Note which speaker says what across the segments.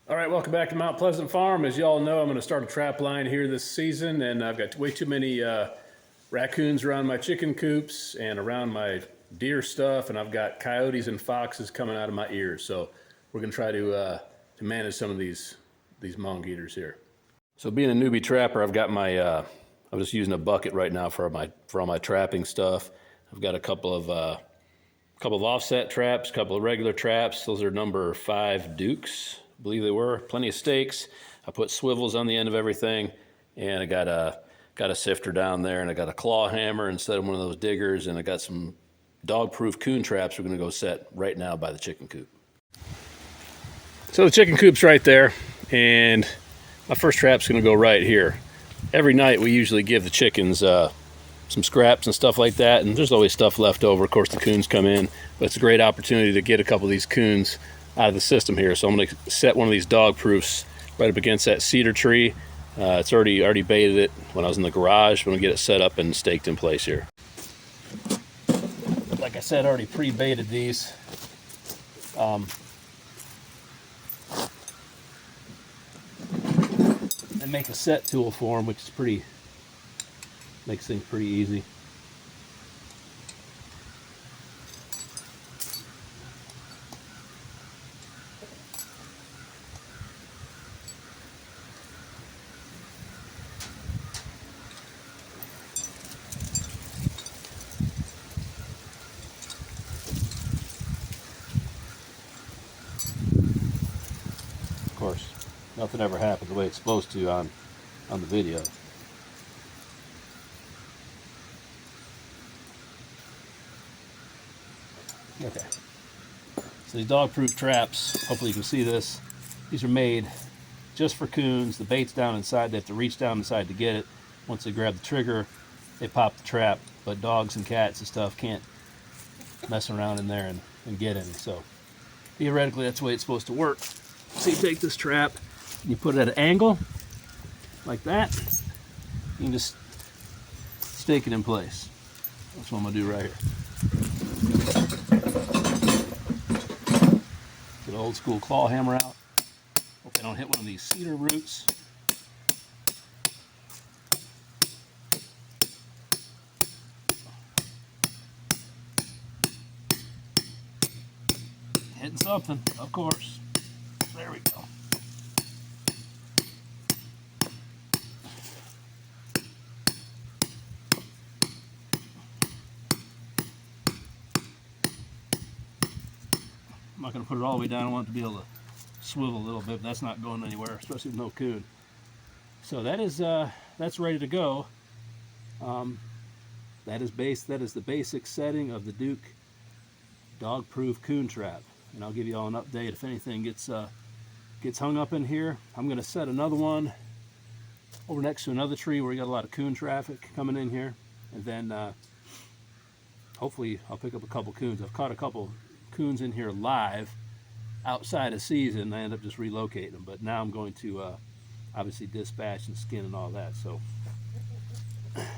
Speaker 1: All right, welcome back to Mount Pleasant Farm. As y'all know, I'm going to start a trap line here this season, and I've got way too many raccoons around my chicken coops and around my deer stuff, and I've got coyotes and foxes coming out of my ears. So we're going to try to manage some of these monk eaters here. So being a newbie trapper, I've got my I'm just using a bucket right now for all my trapping stuff. I've got a couple of offset traps, a couple of regular traps. Those are number 5 Dukes, I believe they were. Plenty of stakes. I put swivels on the end of everything, and I got a sifter down there, and I got a claw hammer instead of one of those diggers, and I got some dog-proof coon traps we're gonna go set right now by the chicken coop. So the chicken coop's right there, and my first trap's gonna go right here. Every night we usually give the chickens some scraps and stuff like that, and there's always stuff left over. Of course, the coons come in, but it's a great opportunity to get a couple of these coons out of the system here. So I'm going to set one of these dog proofs right up against that cedar tree. It's already baited it when I was in the garage. I'm going to get it set up and staked in place here. Like I said, I already pre-baited these. And make a set tool for them, which is makes things pretty easy. Of course, nothing ever happens the way it's supposed to on the video. Okay, so these dog-proof traps, hopefully you can see this, these are made just for coons. The bait's down inside, they have to reach down inside to get it. Once they grab the trigger, they pop the trap, but dogs and cats and stuff can't mess around in there and get any. So theoretically, that's the way it's supposed to work. So you take this trap, and you put it at an angle, like that. You can just stake it in place. That's what I'm gonna do right here. Get an old school claw hammer out. Hope they don't hit one of these cedar roots. Hitting something, of course. There we go. I'm not going to put it all the way down. I want it to be able to swivel a little bit, but that's not going anywhere, especially with no coon. So that is that's ready to go. That is the basic setting of the Duke dog-proof coon trap, and I'll give you all an update if anything gets hung up in here. I'm going to set another one over next to another tree where we got a lot of coon traffic coming in here, and then hopefully I'll pick up a couple coons. I've caught a couple coons in here live outside of season. I end up just relocating them, but now I'm going to obviously dispatch and skin and all that. So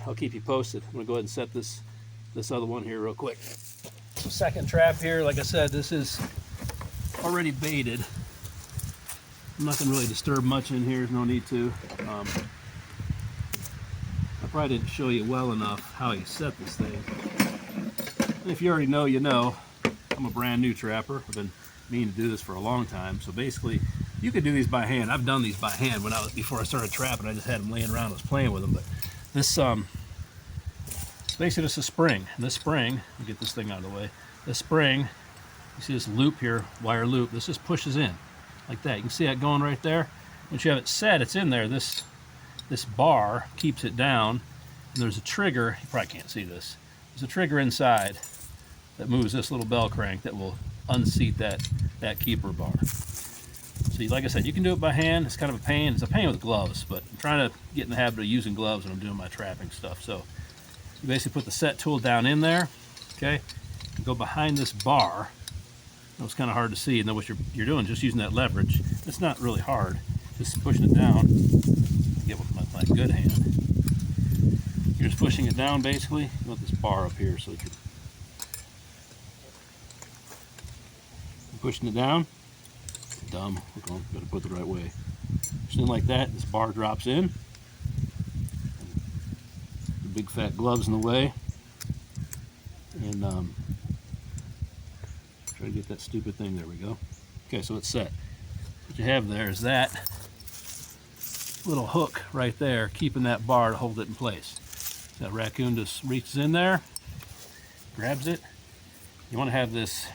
Speaker 1: I'll keep you posted. I'm going to go ahead and set this other one here real quick. So second trap here, like I said, this is already baited. I'm not going to really disturb much in here. There's no need to. I probably didn't show you well enough how you set this thing. And if you already know, you know. I'm a brand new trapper. I've been meaning to do this for a long time. So basically, you could do these by hand. I've done these by hand before I started trapping. I just had them laying around. I was playing with them. But this basically just a spring. And this spring, I'll get this thing out of the way. This spring, you see this loop here, wire loop. This just pushes in like that. You can see that going right there. Once you have it set, it's in there. This bar keeps it down. And there's a trigger. You probably can't see this. There's a trigger inside that moves this little bell crank that will unseat that keeper bar. So like I said, you can do it by hand. It's kind of a pain. It's a pain with gloves, but I'm trying to get in the habit of using gloves when I'm doing my trapping stuff. So you basically put the set tool down in there, okay? You go behind this bar. It's kind of hard to see, and then what you're doing is just using that leverage. It's not really hard. Just pushing it down. Get with my good hand. You're just pushing it down basically. You want this bar up here so that you're pushing it down. Dumb. Okay, gotta put it the right way. Just in like that, this bar drops in. The big fat gloves in the way. And try to get that stupid thing. There we go. Okay, so it's set. What you have there is that little hook right there, keeping that bar to hold it in place. So that raccoon just reaches in there, grabs it. You want to have this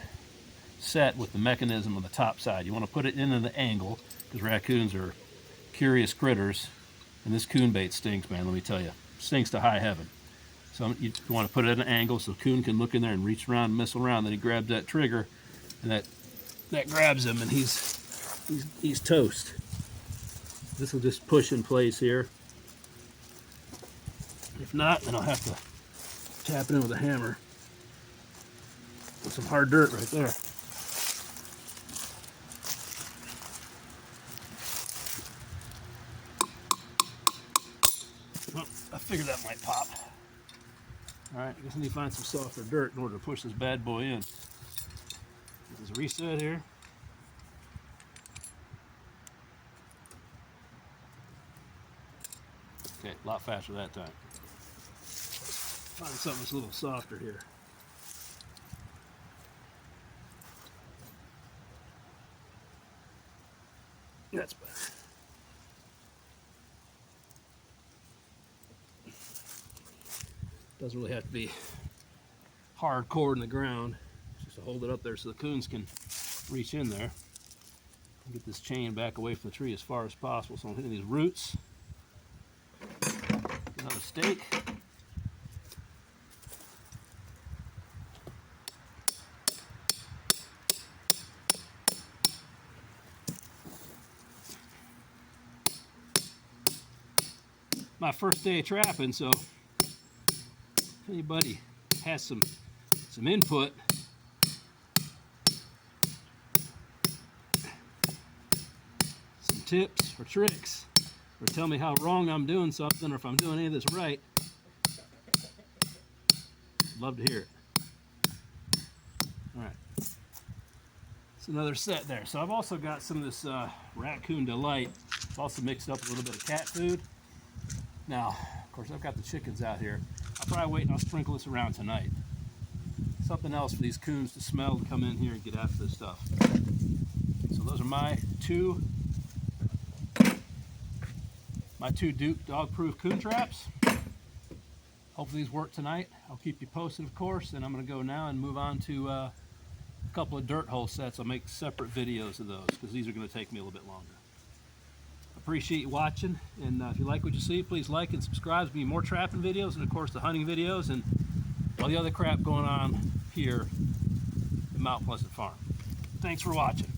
Speaker 1: set with the mechanism on the top side. You want to put it in an angle, because raccoons are curious critters, and this coon bait stinks, man, let me tell you. Stinks to high heaven. So you want to put it at an angle so the coon can look in there and reach around and missile around. Then he grabs that trigger, and that grabs him, and he's toast. This will just push in place here. If not, then I'll have to tap it in with a hammer. With some hard dirt right there. Well, I figured that might pop. Alright, I guess I need to find some softer dirt in order to push this bad boy in. Get this reset here. Okay, a lot faster that time. Find something that's a little softer here. That's better. Doesn't really have to be hardcore in the ground, just to hold it up there so the coons can reach in there. Get this chain back away from the tree as far as possible so I'm hitting these roots. Another stake. My first day of trapping, so if anybody has some input, some tips or tricks, or tell me how wrong I'm doing something, or if I'm doing any of this right, I'd love to hear it. All right, it's another set there. So I've also got some of this Raccoon Delight. I've also mixed up a little bit of cat food. Now, of course, I've got the chickens out here. I'll probably wait and I'll sprinkle this around tonight. Something else for these coons to smell to come in here and get after this stuff. So those are my two Duke dog-proof coon traps. Hopefully these work tonight. I'll keep you posted, of course, and I'm going to go now and move on to a couple of dirt hole sets. I'll make separate videos of those because these are going to take me a little bit longer. Appreciate you watching, and if you like what you see, please like and subscribe. There'll be more trapping videos and of course the hunting videos and all the other crap going on here at Mount Pleasant Farm. Thanks for watching.